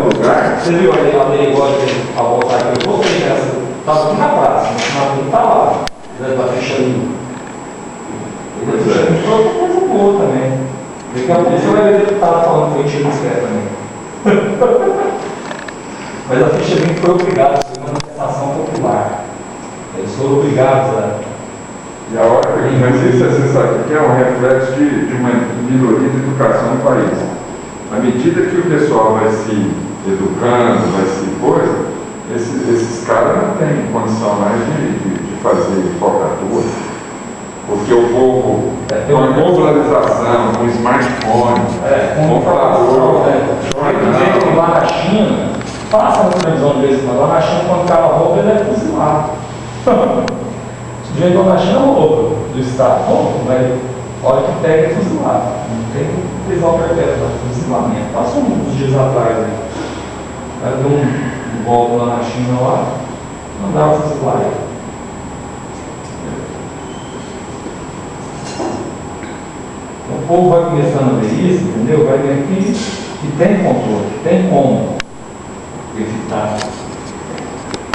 lugar. Você viu ali a lei igual a voltar aqui? Eu voltei nessa. Estava aqui na praça, mas não está lá. Da ficha limpa. Ele é ficha limpa outra coisa boa também. Daqui a pouco você vai ver que estava falando que foi tiro de pé também. Mas a ficha limpa foi obrigada a ser uma manifestação popular. Eles foram obrigados a. E a hora que mas isso você sabe que é um reflexo de uma melhoria de educação no país. À medida que o pessoal vai se educando, vai se coisa, esses caras não têm condição mais de fazer falcatrua. Porque o povo, com a globalização, com o smartphone, com o computador, lá na China, passa na televisão de vez em quando, lá na China, quando o cara rouba, ele é fuzilado. O sujeito lá na China rouba do Estado, mas a hora que pega é fuzilado. Não tem prisão perpétua, fuzilamento. Passou uns dias atrás, né? O cara deu um golpe lá na China, lá, mandaram fuzilar ele. O povo vai começando a ver isso, entendeu? Vai ver que tem controle, tem como evitar